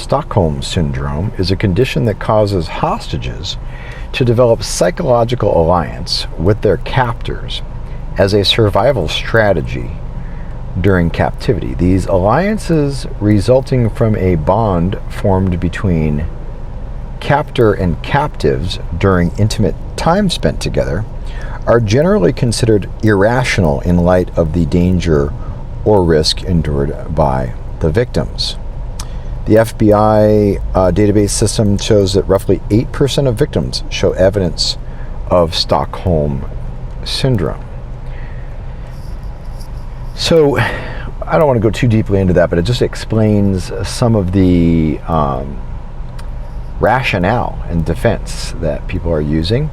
Stockholm Syndrome is a condition that causes hostages to develop psychological alliance with their captors as a survival strategy during captivity. These alliances, resulting from a bond formed between captor and captives during intimate time spent together, are generally considered irrational in light of the danger or risk endured by the victims. The FBI database system shows that roughly 8% of victims show evidence of Stockholm Syndrome. So, I don't want to go too deeply into that, but it just explains some of the rationale and defense that people are using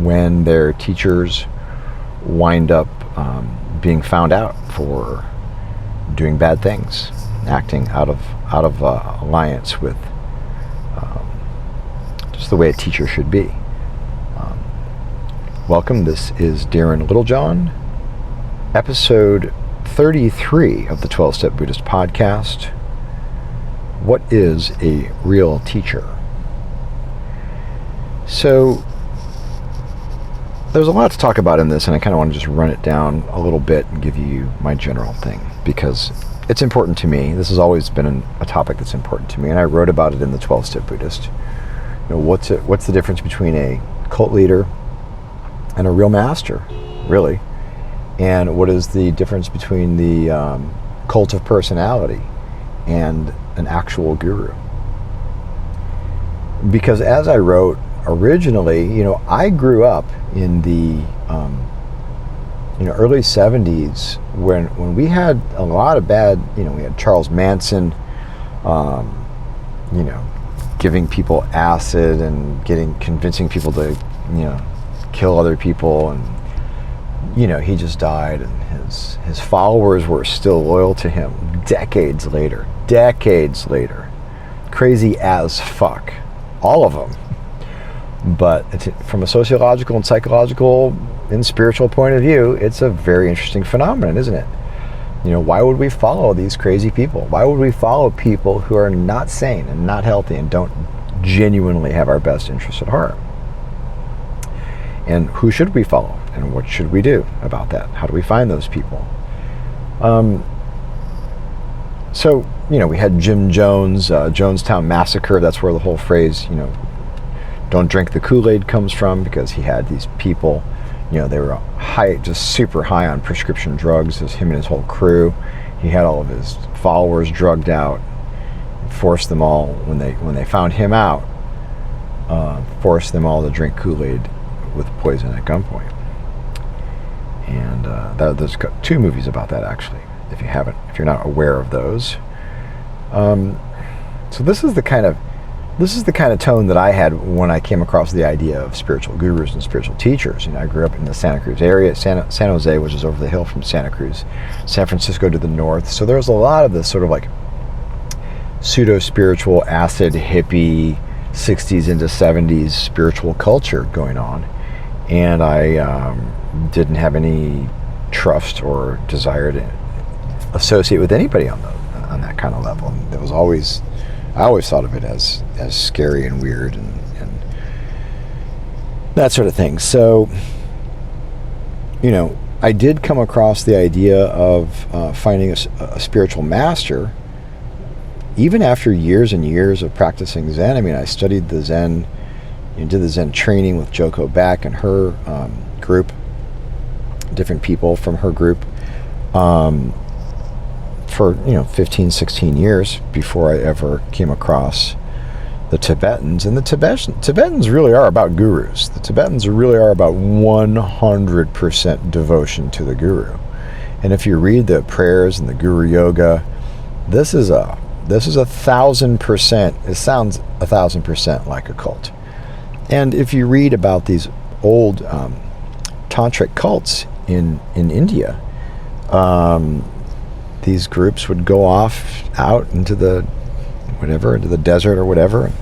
when their teachers wind up being found out for doing bad things, acting out of alliance with just the way a teacher should be. Welcome, this is Darren Littlejohn, episode 33 of the 12-Step Buddhist podcast. What is a real teacher? So, there's a lot to talk about in this, and I kind of want to just run it down a little bit and give you my general thing, because it's important to me. This has always been a topic that's important to me, and I wrote about it in the 12-Step Buddhist. You know, what's the difference between a cult leader and a real master, really? And what is the difference between the cult of personality and an actual guru? Because as I wrote originally, I grew up in the early 70s when we had a lot of bad, we had Charles Manson, giving people acid and convincing people to, kill other people, and he just died, and his followers were still loyal to him decades later, crazy as fuck, all of them. But from a sociological and psychological and spiritual point of view, it's a very interesting phenomenon, isn't it? Why would we follow these crazy people? Why would we follow people who are not sane and not healthy and don't genuinely have our best interests at heart? And who should we follow? And what should we do about that? How do we find those people? So, we had Jim Jones, Jonestown Massacre. That's where the whole phrase, don't drink the Kool-Aid comes from, because he had these people, they were just super high on prescription drugs, as him and his whole crew. He had all of his followers drugged out, forced them all, when they found him out, forced them all to drink Kool-Aid with poison at gunpoint. And there's two movies about that, actually, if you're not aware of those. So this is the kind of tone that I had when I came across the idea of spiritual gurus and spiritual teachers. I grew up in the Santa Cruz area, San Jose, which is over the hill from Santa Cruz, San Francisco to the north. So there was a lot of this sort of like pseudo-spiritual, acid, hippie, 60s into 70s spiritual culture going on. And I didn't have any trust or desire to associate with anybody on that kind of level. And it was always... I always thought of it as scary and weird and that sort of thing. So, I did come across the idea of finding a spiritual master, even after years and years of practicing Zen. I studied the Zen, did the Zen training with Joko Beck and her group, different people from her group, for 15, 16 years before I ever came across the Tibetans. And the Tibetans really are about gurus. The Tibetans really are about 100% devotion to the guru. And if you read the prayers and the Guru Yoga, this is 1,000%. It sounds 1,000% like a cult. And if you read about these old tantric cults in India, these groups would go off out into the desert or whatever.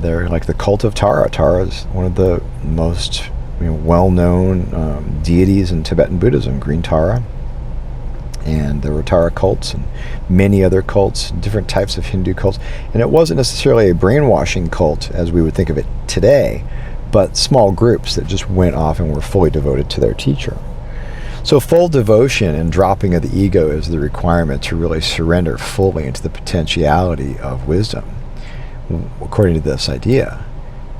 They're like the cult of Tara. Tara is one of the most well-known deities in Tibetan Buddhism, Green Tara. and the Ratara cults and many other cults, different types of Hindu cults. And it wasn't necessarily a brainwashing cult as we would think of it today, but small groups that just went off and were fully devoted to their teacher. So full devotion and dropping of the ego is the requirement to really surrender fully into the potentiality of wisdom, according to this idea.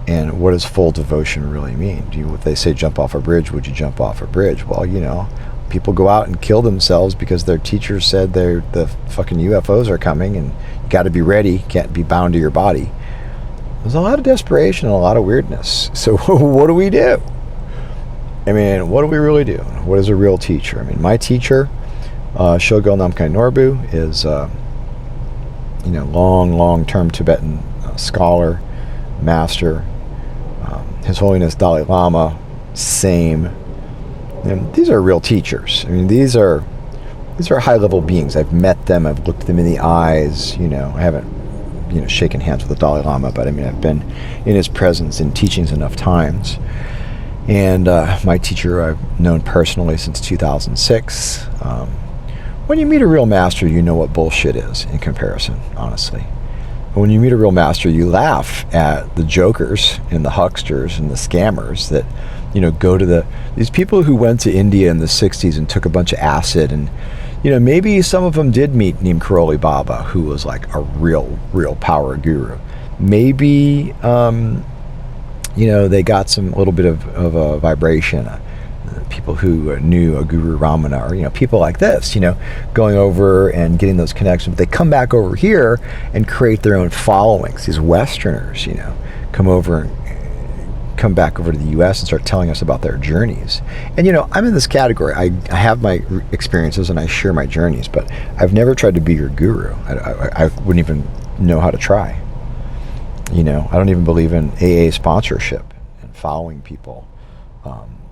And what does full devotion really mean? If they say jump off a bridge, would you jump off a bridge? Well, people go out and kill themselves because their teacher said the fucking UFOs are coming and you got to be ready, can't be bound to your body. There's a lot of desperation and a lot of weirdness. So what do we do? I mean, what do we really do? What is a real teacher? I mean, my teacher, Shogun Namkai Norbu, is long-term Tibetan scholar, master. His Holiness Dalai Lama, same. And these are real teachers. I mean, these are high-level beings. I've met them. I've looked them in the eyes. I haven't, shaken hands with the Dalai Lama, but I mean, I've been in his presence in teachings enough times. And my teacher I've known personally since 2006. When you meet a real master, you know what bullshit is in comparison, honestly. When you meet a real master, you laugh at the jokers and the hucksters and the scammers that, go to these people who went to India in the 60s and took a bunch of acid. And, maybe some of them did meet Neem Karoli Baba, who was like a real power guru. Maybe, they got a little bit of a vibration. People who knew a Guru Ramana, or people like this, going over and getting those connections. But they come back over here and create their own followings. These Westerners, come back over to the U.S. and start telling us about their journeys. And I'm in this category. I have my experiences and I share my journeys, but I've never tried to be your guru. I wouldn't even know how to try. I don't even believe in AA sponsorship and following people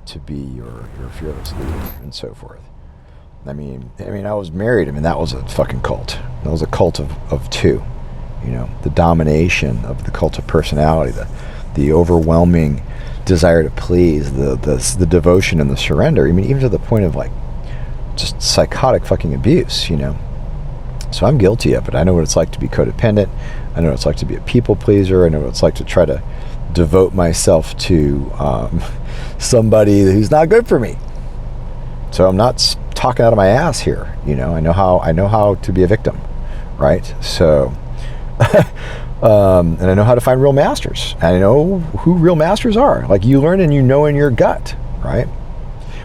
to be your fearless leader and so forth. I mean, I was married. That was a fucking cult. That was a cult of two. The domination of the cult of personality, the overwhelming desire to please, the devotion and the surrender. Even to the point of just psychotic fucking abuse. So I'm guilty of it. I know what it's like to be codependent. I know what it's like to be a people pleaser. I know what it's like to try to devote myself to somebody who's not good for me. So I'm not talking out of my ass here. I know how to be a victim, right? So, and I know how to find real masters. I know who real masters are. You learn and in your gut, right?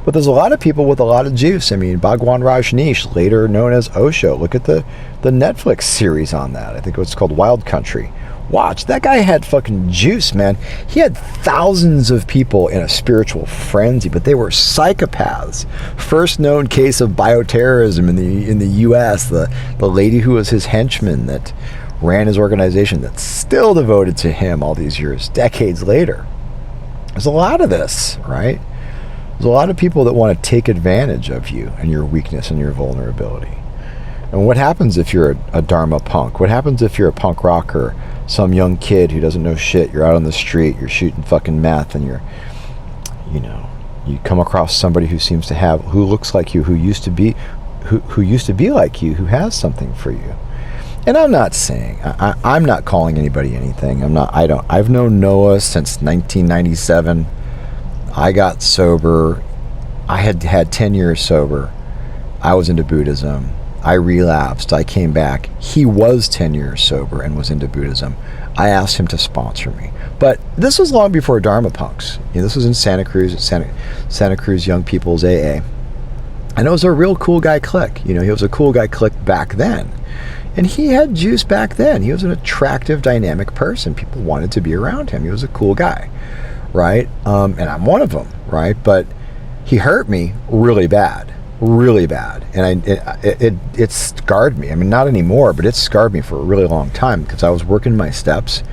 But there's a lot of people with a lot of juice. Bhagwan Rajneesh, later known as Osho. Look at the Netflix series on that. I think it was called Wild Country. Watch. That guy had fucking juice, man. He had thousands of people in a spiritual frenzy, but they were psychopaths. First known case of bioterrorism in the U.S. The lady who was his henchman that ran his organization that's still devoted to him all these years, decades later. There's a lot of this, right? There's a lot of people that want to take advantage of you and your weakness and your vulnerability. And what happens if you're a Dharma punk? What happens if you're a punk rocker, some young kid who doesn't know shit? You're out on the street, you're shooting fucking meth, and you come across somebody who looks like you, who used to be like you, who has something for you. And I'm not saying, I'm not calling anybody anything. I've known Noah since 1997. I got sober. I had 10 years sober. I was into Buddhism. I relapsed. I came back. He was 10 years sober and was into Buddhism. I asked him to sponsor me. But this was long before Dharma punks. This was in Santa Cruz, at Santa Cruz Young People's AA. And it was a real cool guy clique. He was a cool guy clique back then. And he had juice back then. He was an attractive, dynamic person. People wanted to be around him. He was a cool guy, right? And I'm one of them, right? But he hurt me really bad. And it scarred me. Not anymore, but it scarred me for a really long time because I was working my steps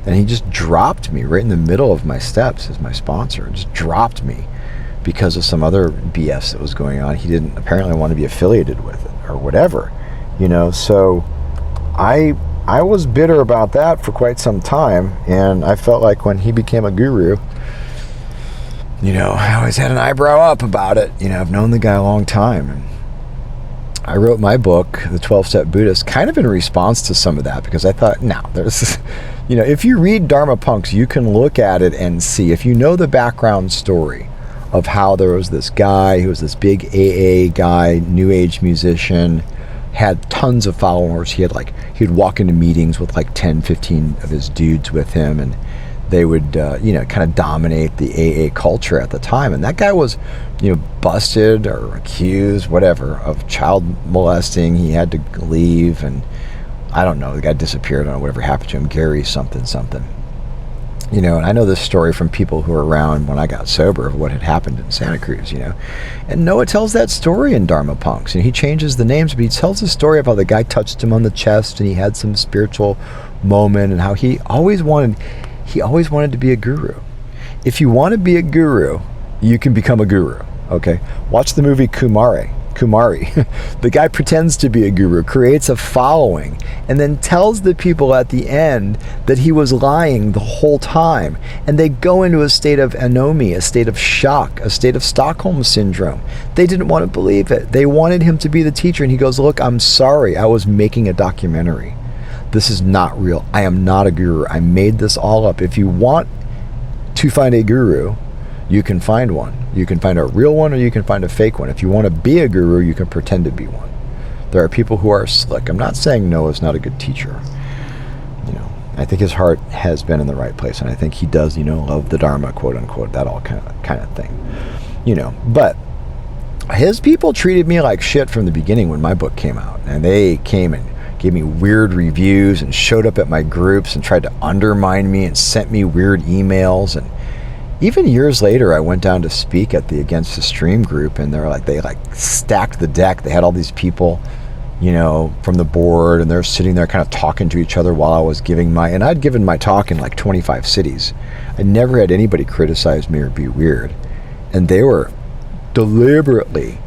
and he just dropped me right in the middle of my steps as my sponsor. Just dropped me because of some other BS that was going on. He didn't apparently want to be affiliated with it or whatever, so I was bitter about that for quite some time, and I felt like when he became a guru, I always had an eyebrow up about it. I've known the guy a long time. I wrote my book, The 12-Step Buddhist, kind of in response to some of that, because I thought, no, there's, if you read Dharma Punks, you can look at it and see, if you know the background story of how there was this guy who was this big AA guy, New Age musician, had tons of followers. He'd walk into meetings with like 10, 15 of his dudes with him, and they would, kind of dominate the AA culture at the time. And that guy was, busted or accused, whatever, of child molesting. He had to leave, and I don't know, the guy disappeared. I don't know whatever happened to him. Gary something. And I know this story from people who were around when I got sober of what had happened in Santa Cruz, And Noah tells that story in Dharma Punks. And he changes the names, but he tells the story of how the guy touched him on the chest and he had some spiritual moment, and how he always wanted to be a guru. If you want to be a guru, you can become a guru, okay? Watch the movie Kumari. The guy pretends to be a guru, creates a following, and then tells the people at the end that he was lying the whole time. And they go into a state of anomie, a state of shock, a state of Stockholm Syndrome. They didn't want to believe it. They wanted him to be the teacher, and he goes, look, I'm sorry, I was making a documentary. This is not real. I am not a guru. I made this all up. If you want to find a guru, you can find one. You can find a real one, or you can find a fake one. If you want to be a guru, you can pretend to be one. There are people who are slick. I'm not saying Noah's not a good teacher. I think his heart has been in the right place, and I think he does, love the Dharma, quote unquote, that all kind of thing. But his people treated me like shit from the beginning when my book came out, and they came and gave me weird reviews and showed up at my groups and tried to undermine me and sent me weird emails. And even years later, I went down to speak at the Against the Stream group, and they stacked the deck. They had all these people, from the board, and they're sitting there kind of talking to each other while I was and I'd given my talk in like 25 cities. I never had anybody criticize me or be weird. And they were deliberately,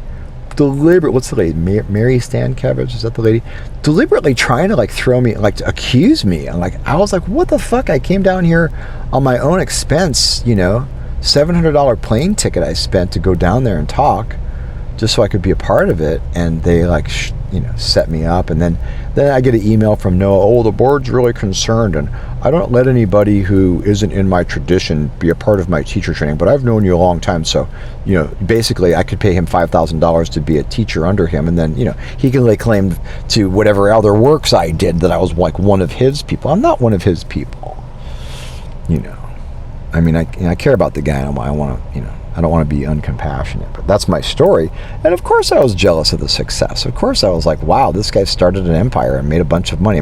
what's the lady? Mary Stankiewicz, is that the lady? Deliberately trying to throw me, to accuse me. I was like, what the fuck? I came down here on my own expense, $700 plane ticket I spent to go down there and talk, just so I could be a part of it. And they set me up. And then I get an email from Noah, the board's really concerned, and I don't let anybody who isn't in my tradition be a part of my teacher training, but I've known you a long time, so basically I could pay him $5,000 to be a teacher under him, and then he can lay claim to whatever other works I did, that I was one of his people. I'm not one of his people. I care about the guy, and I want to I don't want to be uncompassionate, but that's my story. And of course I was jealous of the success. Of course I was like, wow, this guy started an empire and made a bunch of money.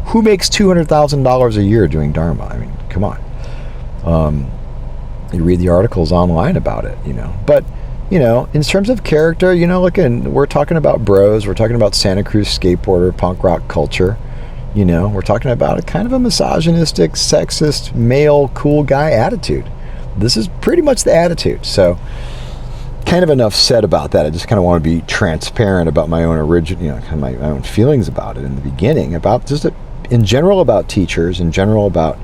Who makes $200,000 a year doing Dharma? Come on. You read the articles online about it, But, in terms of character, look, we're talking about bros. We're talking about Santa Cruz skateboarder, punk rock culture. We're talking about a kind of a misogynistic, sexist, male, cool guy attitude. This is pretty much the attitude. So, kind of enough said about that. I just kind of want to be transparent about my own my own feelings about it in the beginning, about just in general about teachers, in general about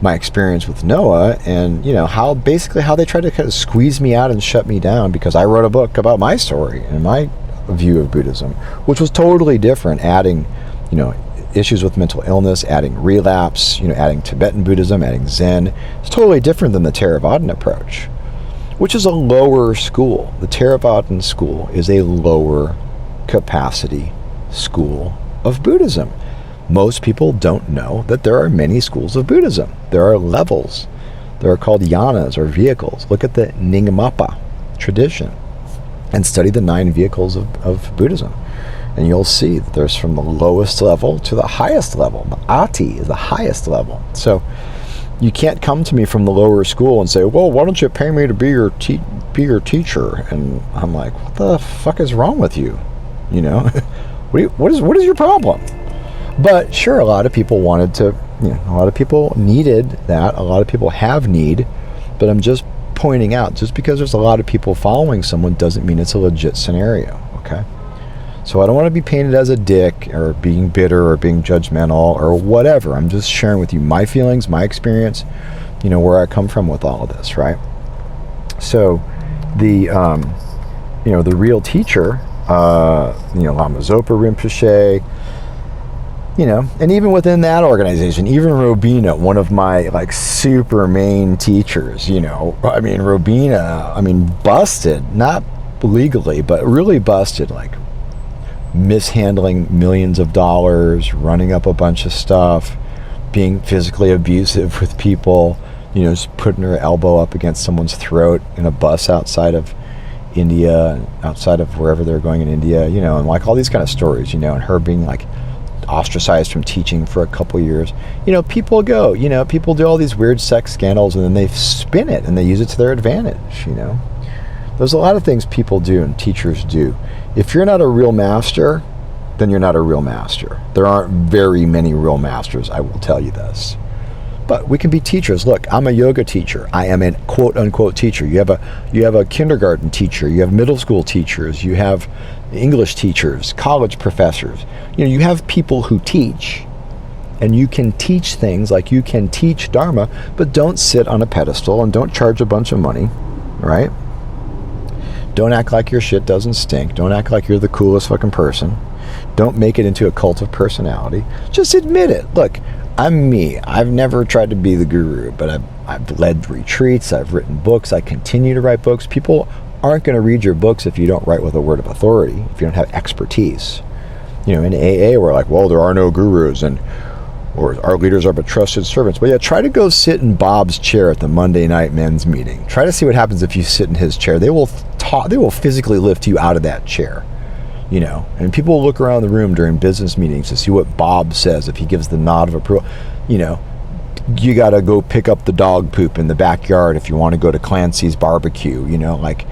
my experience with Noah, and how they tried to kind of squeeze me out and shut me down because I wrote a book about my story and my view of Buddhism, which was totally different, adding issues with mental illness, adding relapse, adding Tibetan Buddhism, adding Zen. It's totally different than the Theravadan approach, which is a lower school. The Theravadan school is a lower capacity school of Buddhism. Most people don't know that there are many schools of Buddhism. There are levels. There are called yanas, or vehicles. Look at the Nyingmapa tradition and study the 9 vehicles of Buddhism. And you'll see that there's from the lowest level to the highest level. The Ati is the highest level. So you can't come to me from the lower school and say, well, why don't you pay me to be your teacher? And I'm like, what the fuck is wrong with you? What is your problem? But sure, a lot of people wanted to, a lot of people needed that. A lot of people have need. But I'm just pointing out, just because there's a lot of people following someone doesn't mean it's a legit scenario, okay? So I don't want to be painted as a dick or being bitter or being judgmental or whatever. I'm just sharing with you my feelings, my experience, where I come from with all of this, right? So the real teacher, Lama Zopa Rinpoche, and even within that organization, even Robina, one of my like super main teachers, Robina, busted, not legally, but really busted, like mishandling millions of dollars, running up a bunch of stuff, being physically abusive with people, just putting her elbow up against someone's throat in a bus outside of India, outside of wherever they're going in India, and like all these kind of stories, and her being like ostracized from teaching for a couple years. People people do all these weird sex scandals and then they spin it and they use it to their advantage. There's a lot of things people do and teachers do. If you're not a real master, then you're not a real master. There aren't very many real masters, I will tell you this. But we can be teachers. Look, I'm a yoga teacher. I am a quote unquote teacher. You have a kindergarten teacher, you have middle school teachers, you have English teachers, college professors. You have people who teach, and you can teach things like you can teach Dharma, but don't sit on a pedestal and don't charge a bunch of money, right? Don't act like your shit doesn't stink. Don't act like you're the coolest fucking person. Don't make it into a cult of personality. Just admit it. Look, I'm me. I've never tried to be the guru, but I've led retreats, I've written books, I continue to write books. People aren't going to read your books if you don't write with a word of authority, if you don't have expertise. In AA, we're like, well, there are no gurus, or our leaders are but trusted servants. But yeah, try to go sit in Bob's chair at the Monday night men's meeting. Try to see what happens if you sit in his chair. They will physically lift you out of that chair. And people will look around the room during business meetings to see what Bob says. If he gives the nod of approval, you got to go pick up the dog poop in the backyard if you want to go to Clancy's barbecue. Like,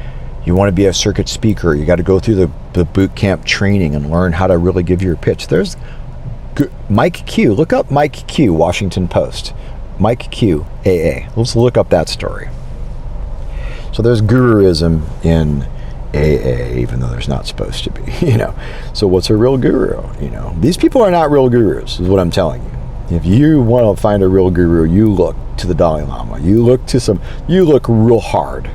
you want to be a circuit speaker, you got to go through the boot camp training and learn how to really give your pitch. There's Mike Q. Look up Mike Q, Washington Post. Mike Q, AA. Let's look up that story. So there's guruism in AA, even though there's not supposed to be, So what's a real guru? These people are not real gurus, is what I'm telling you. If you want to find a real guru, you look to the Dalai Lama. You look real hard,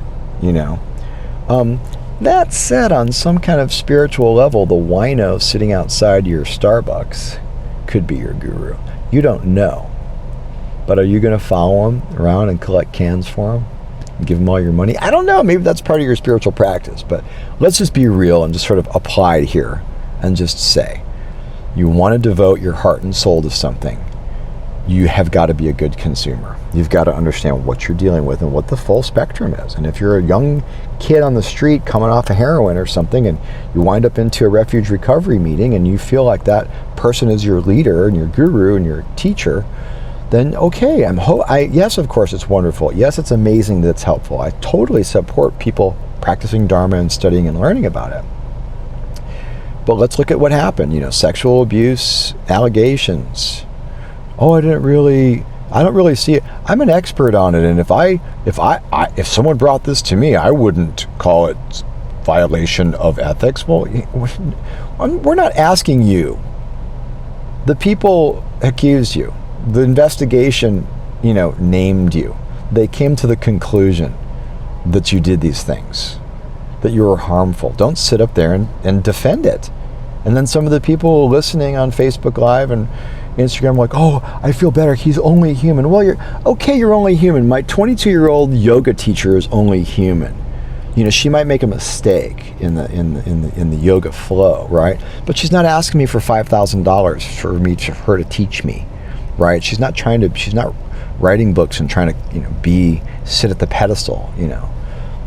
That said, on some kind of spiritual level, the wino sitting outside your Starbucks could be your guru. You don't know. But are you going to follow him around and collect cans for him? And give him all your money? I don't know. Maybe that's part of your spiritual practice. But let's just be real and just sort of apply it here and just say, you want to devote your heart and soul to something, you have got to be a good consumer. You've got to understand what you're dealing with and what the full spectrum is. And if you're a young kid on the street coming off of heroin or something and you wind up into a refuge recovery meeting and you feel like that person is your leader and your guru and your teacher, then okay, yes, of course it's wonderful. Yes, it's amazing that it's helpful. I totally support people practicing Dharma and studying and learning about it. But let's look at what happened. Sexual abuse, allegations. Oh, I don't really see it. I'm an expert on it, and if someone brought this to me, I wouldn't call it violation of ethics. Well, we're not asking you. The people accused you. The investigation, named you. They came to the conclusion that you did these things, that you were harmful. Don't sit up there and defend it. And then some of the people listening on Facebook Live and Instagram like, oh, I feel better. He's only human. Well, you're only human. My 22-year-old yoga teacher is only human. She might make a mistake in the yoga flow, right? But she's not asking me for $5,000 for her to teach me, right? She's not writing books and trying to sit at the pedestal,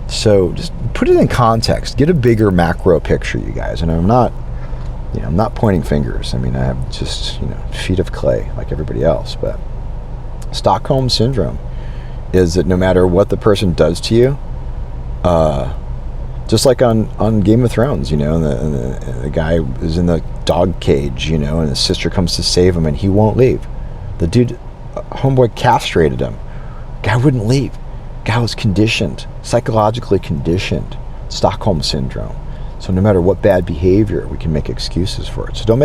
So just put it in context. Get a bigger macro picture, you guys. And I'm not pointing fingers. I have just, feet of clay like everybody else. But Stockholm Syndrome is that no matter what the person does to you, just like on Game of Thrones, and the guy is in the dog cage, and his sister comes to save him and he won't leave. The dude, homeboy castrated him. Guy wouldn't leave. Guy was conditioned, psychologically conditioned. Stockholm Syndrome. So no matter what bad behavior, we can make excuses for it. So don't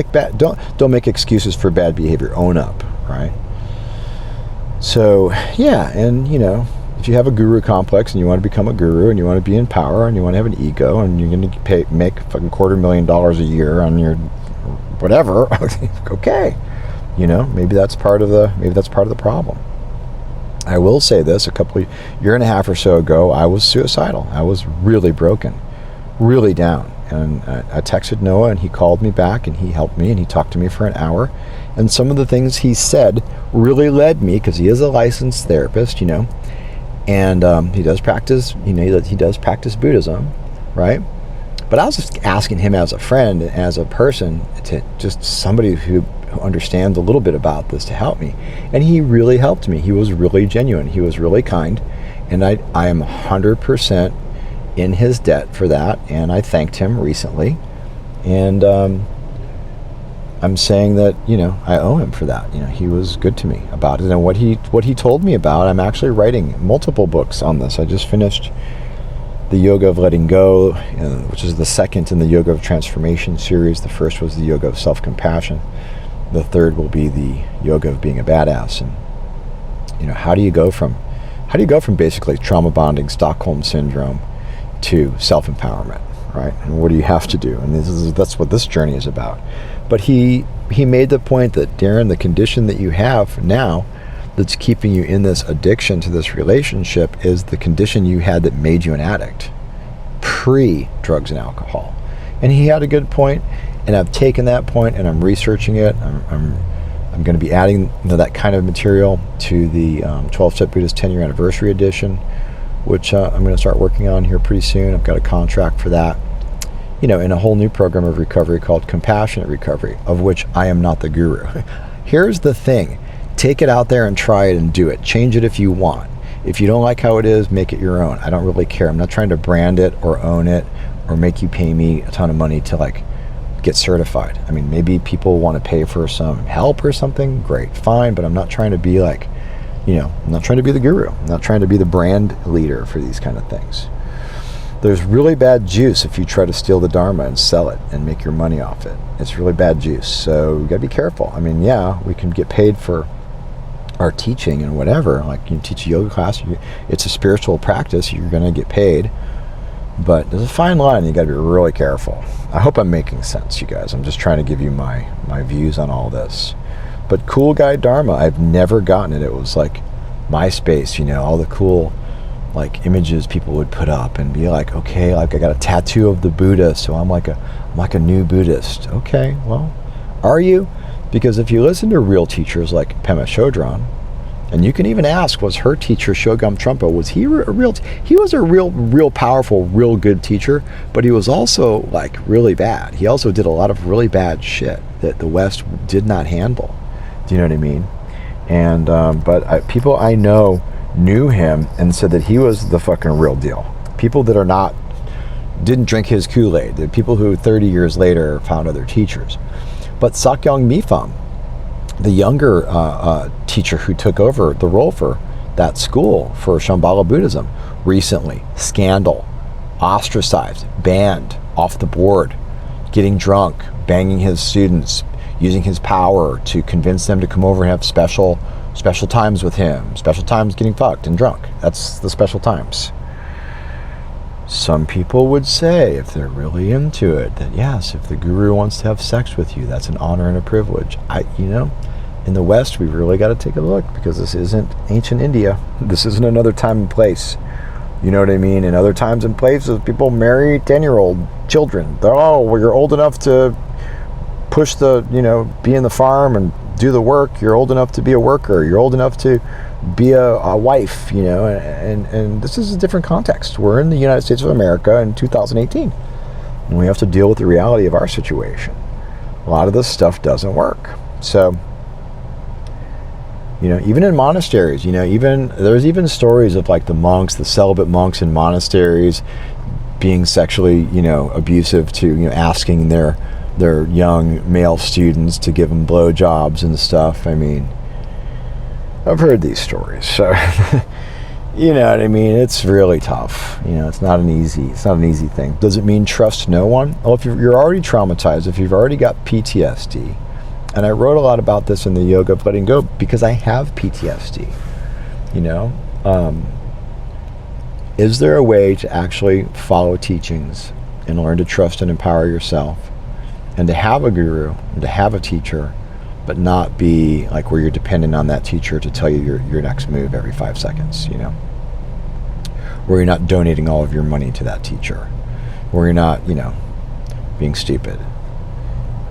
make excuses for bad behavior. Own up, right? So yeah, and if you have a guru complex and you want to become a guru and you want to be in power and you want to have an ego and you're going to make fucking $250,000 a year on your whatever, okay, you know, maybe that's part of the problem. I will say this: year and a half or so ago, I was suicidal. I was really broken, really down. And I texted Noah, and he called me back, and he helped me, and he talked to me for an hour. And some of the things he said really led me, because he is a licensed therapist, you know, and he does practice, you know, he does practice Buddhism, right? But I was just asking him as a friend, as a person, to just somebody who understands a little bit about this to help me. And he really helped me. He was really genuine. He was really kind. And I am 100% in his debt for that. And I thanked him recently. And I'm saying that, you know, I owe him for that. You know, he was good to me about it. And what he told me about, I'm actually writing multiple books on this. I just finished the Yoga of Letting Go, which is the second in the Yoga of Transformation series. The first was the Yoga of Self-Compassion. The third will be the Yoga of Being a Badass. And, you know, how do you go from basically trauma bonding, Stockholm Syndrome, to self-empowerment, right? And what do you have to do? And that's what this journey is about. But he made the point that, Darren, the condition that you have now that's keeping you in this addiction to this relationship is the condition you had that made you an addict, pre-drugs and alcohol. And he had a good point, and I've taken that point and I'm researching it. I'm going to be adding, you know, that kind of material to the 12-Step Buddhist 10-year anniversary edition, which I'm going to start working on here pretty soon. I've got a contract for that, you know, in a whole new program of recovery called Compassionate Recovery, of which I am not the guru. Here's the thing. Take it out there and try it and do it. Change it if you want. If you don't like how it is, make it your own. I don't really care. I'm not trying to brand it or own it or make you pay me a ton of money to like get certified. I mean, maybe people want to pay for some help or something. Great, fine. But I'm not trying to be like, you know, I'm not trying to be the guru. I'm not trying to be the brand leader for these kind of things. There's really bad juice if you try to steal the Dharma and sell it and make your money off it. It's really bad juice. So you got to be careful. I mean, yeah, we can get paid for our teaching and whatever. Like, you teach a yoga class, it's a spiritual practice, you're going to get paid. But there's a fine line, and you got to be really careful. I hope I'm making sense, you guys. I'm just trying to give you my views on all this. But cool guy Dharma, I've never gotten it. It was like MySpace, you know, all the cool like images people would put up and be like, okay, like I got a tattoo of the Buddha, so I'm like a new Buddhist. Okay, well, are you? Because if you listen to real teachers like Pema Chodron, and you can even ask, was her teacher Shogam Trungpa, was he he was a real powerful, real good teacher, but he was also like really bad. He also did a lot of really bad shit that the West did not handle. Do you know what I mean? And people I know knew him and said that he was the fucking real deal. People that didn't drink his Kool-Aid, the people who 30 years later found other teachers. But Sakyong Mipham, the younger teacher who took over the role for that school for Shambhala Buddhism, recently, scandal, ostracized, banned, off the board, getting drunk, banging his students, using his power to convince them to come over and have special times with him, special times getting fucked and drunk. That's the special times. Some people would say, if they're really into it, that yes, if the guru wants to have sex with you, that's an honor and a privilege. In the West, we've really got to take a look, because this isn't ancient India. This isn't another time and place. You know what I mean? In other times and places, people marry 10-year-old children. You're old enough to push be in the farm and do the work. You're old enough to be a worker. You're old enough to be a wife, and this is a different context. We're in the United States of America in 2018, and we have to deal with the reality of our situation. A lot of this stuff doesn't work. So, even in monasteries, there's even stories of like the celibate monks in monasteries being sexually, abusive to, asking their young male students to give them blowjobs and stuff. I mean, I've heard these stories, so you know what I mean. It's really tough. It's not an easy thing. Does it mean trust no one? Well, if you're already traumatized, if you've already got PTSD, and I wrote a lot about this in the Yoga of Letting Go because I have PTSD. Is there a way to actually follow teachings and learn to trust and empower yourself, and to have a guru and to have a teacher, but not be like where you're dependent on that teacher to tell you your next move every 5 seconds, you know? Where you're not donating all of your money to that teacher, where you're not, you know, being stupid.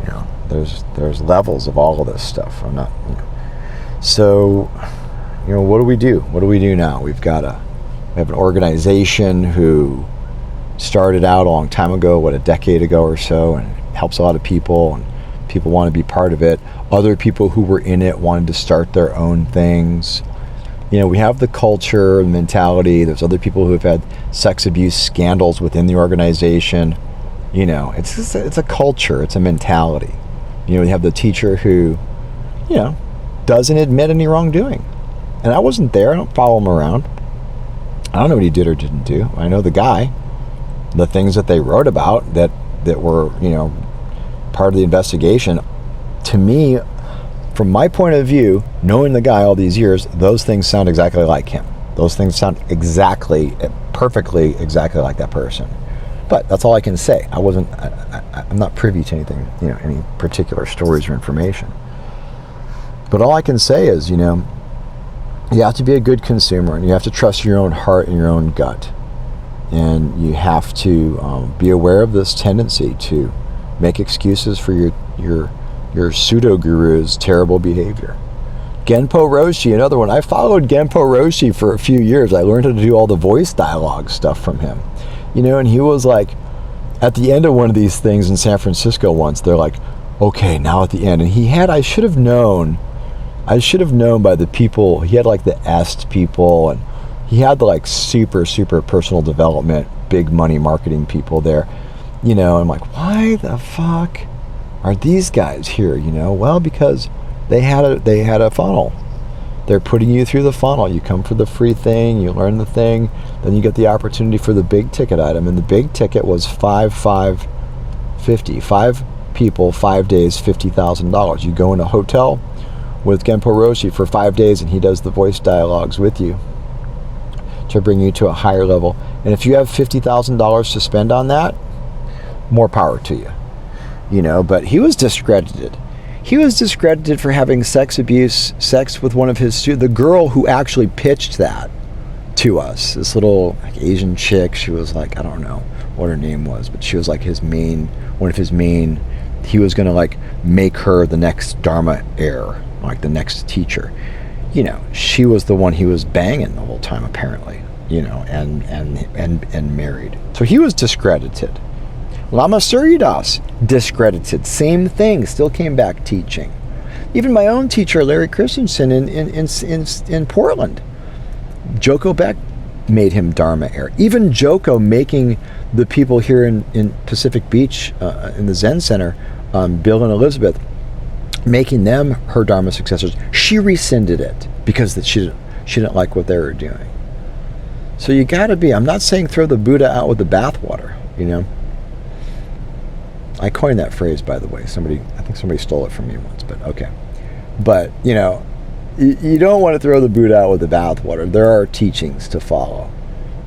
You know, there's levels of all of this stuff. I'm not, you know. So, you know, what do we do? What do we do now? We have an organization who started out a long time ago, a decade ago or so, and helps a lot of people, and people want to be part of it. Other people who were in it wanted to start their own things. You know, we have the culture and mentality. There's other people who have had sex abuse scandals within the organization. You know, it's a culture, it's a mentality. You know, we have the teacher who, you know, doesn't admit any wrongdoing. And I wasn't there, I don't follow him around. I don't know what he did or didn't do. I know the guy, the things that they wrote about that were, you know, part of the investigation. To me, from my point of view, knowing the guy all these years, those things sound exactly like him. Those things sound perfectly exactly like that person. But that's all I can say. I'm not privy to anything, you know, any particular stories or information. But all I can say is, you know, you have to be a good consumer, and you have to trust your own heart and your own gut. And you have to be aware of this tendency to make excuses for your pseudo-guru's terrible behavior. Kenpo Roshi, another one. I followed Kenpo Roshi for a few years. I learned how to do all the voice dialogue stuff from him. You know, and he was like, at the end of one of these things in San Francisco once, they're like, okay, now at the end. And I should have known by the people, he had like the est people, and he had the like super, super personal development, big money marketing people there. You know, I'm like, why the fuck are these guys here? You know, well, because they had a funnel. They're putting you through the funnel. You come for the free thing, you learn the thing, then you get the opportunity for the big ticket item. And the big ticket was 5 people, 5 days, $50,000. You go in a hotel with Kenpo Roshi for 5 days, and he does the voice dialogues with you to bring you to a higher level. And if you have $50,000 to spend on that, more power to you. You know, but he was discredited. He was discredited for having sex with one of his students. The girl who actually pitched that to us, this little like, Asian chick, she was like, I don't know what her name was, but she was like one of his main, he was going to like make her the next Dharma heir, like the next teacher. You know, she was the one he was banging the whole time apparently, you know, and married. So he was discredited. Lama Suryadas, discredited. Same thing, still came back teaching. Even my own teacher, Larry Christensen in Portland, Joko Beck made him Dharma heir. Even Joko making the people here in Pacific Beach, in the Zen Center, Bill and Elizabeth, making them her Dharma successors. She rescinded it because she didn't like what they were doing. So you gotta be, I'm not saying throw the Buddha out with the bathwater, you know. I coined that phrase, by the way. I think somebody stole it from me once, but okay. But, you know, you don't want to throw the Buddha out with the bathwater. There are teachings to follow.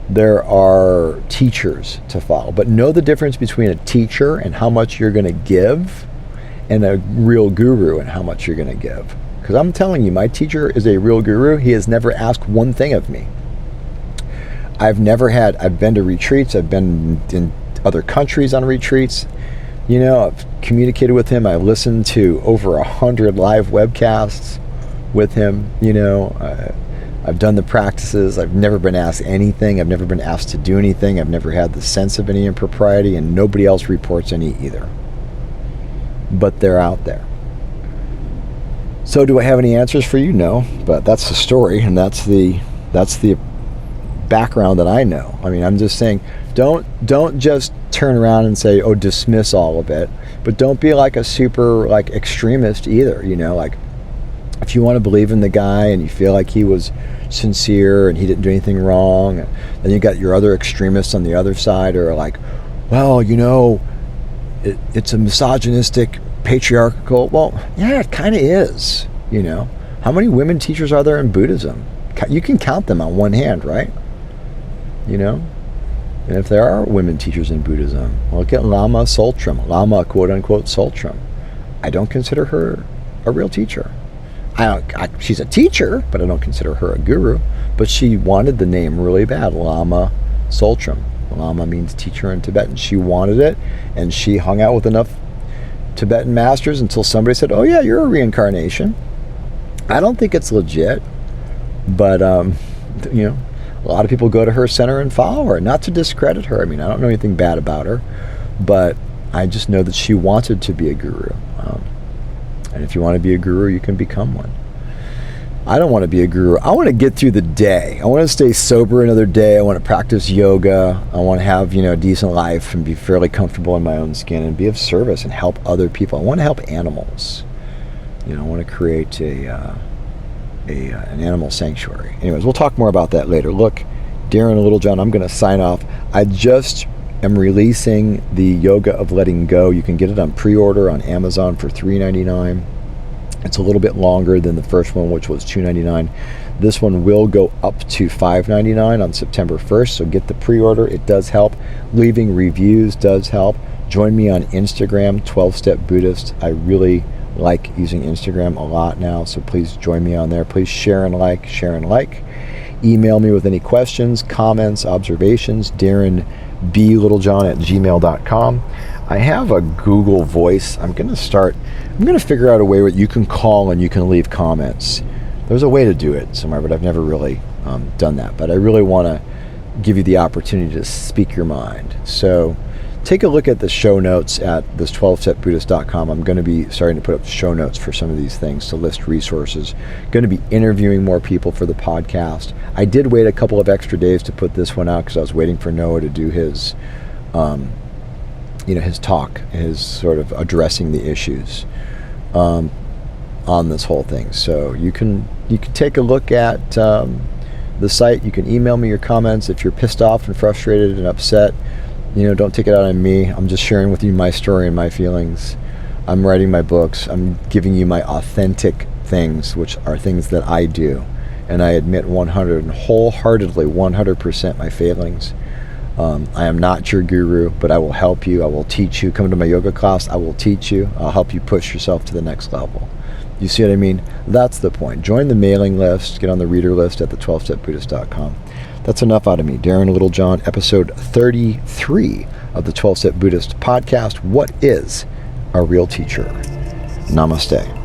There are teachers to follow. But know the difference between a teacher and how much you're going to give, and a real guru and how much you're going to give. Because I'm telling you, my teacher is a real guru. He has never asked one thing of me. I've been to retreats. I've been in other countries on retreats. You know, I've communicated with him. I've listened to over 100 live webcasts with him. You know, I've done the practices. I've never been asked anything. I've never been asked to do anything. I've never had the sense of any impropriety, and nobody else reports any either. But they're out there. So do I have any answers for you? No, but that's the story, and that's the background that I know. I mean, I'm just saying, don't just turn around and say, oh, dismiss all of it, but don't be like a super like extremist either. You know, like if you want to believe in the guy and you feel like he was sincere and he didn't do anything wrong, and then you got your other extremists on the other side who are like, well, you know, it's a misogynistic, patriarchal. Well, yeah, it kind of is. You know, how many women teachers are there in Buddhism? You can count them on one hand, right? you know? And if there are women teachers in Buddhism, look at Lama Tsultrim, Lama quote-unquote Tsultrim. I don't consider her a real teacher. She's a teacher, but I don't consider her a guru. But she wanted the name really bad, Lama Tsultrim. Lama means teacher in Tibetan. She wanted it, and she hung out with enough Tibetan masters until somebody said, oh yeah, you're a reincarnation. I don't think it's legit, but you know, a lot of people go to her center and follow her. Not to discredit her. I mean, I don't know anything bad about her, but I just know that she wanted to be a guru. And if you want to be a guru, you can become one. I don't want to be a guru. I want to get through the day. I want to stay sober another day. I want to practice yoga. I want to have, you know, a decent life and be fairly comfortable in my own skin and be of service and help other people. I want to help animals. You know, I want to create an animal sanctuary. Anyways, we'll talk more about that later. Look, Darren Littlejohn, I'm going to sign off. I just am releasing the Yoga of Letting Go. You can get it on pre-order on Amazon for $3.99. It's a little bit longer than the first one, which was $2.99. This one will go up to $5.99 on September 1st, so get the pre-order. It does help. Leaving reviews does help. Join me on Instagram, 12-Step Buddhist. I really like using Instagram a lot now, so please join me on there. Please share and like, share and like. Email me with any questions, comments, observations, DarrenBLittlejohn@gmail.com. I have a Google Voice. I'm going to figure out a way where you can call and you can leave comments. There's a way to do it somewhere, but I've never really done that. But I really want to give you the opportunity to speak your mind. So take a look at the show notes at this12stepbuddhist.com. I'm going to be starting to put up show notes for some of these things to list resources. Going to be interviewing more people for the podcast. I did wait a couple of extra days to put this one out because I was waiting for Noah to do his, his talk, his sort of addressing the issues on this whole thing. So you can take a look at the site. You can email me your comments if you're pissed off and frustrated and upset. Don't take it out on me. I'm just sharing with you my story and my feelings. I'm writing my books. I'm giving you my authentic things, which are things that I do. And I admit 100% my failings. I am not your guru, but I will help you. I will teach you. Come to my yoga class. I will teach you. I'll help you push yourself to the next level. You see what I mean? That's the point. Join the mailing list. Get on the reader list at the12stepbuddhist.com. That's enough out of me. Darren Littlejohn, episode 33 of the 12-Step Buddhist podcast. What is a real teacher? Namaste.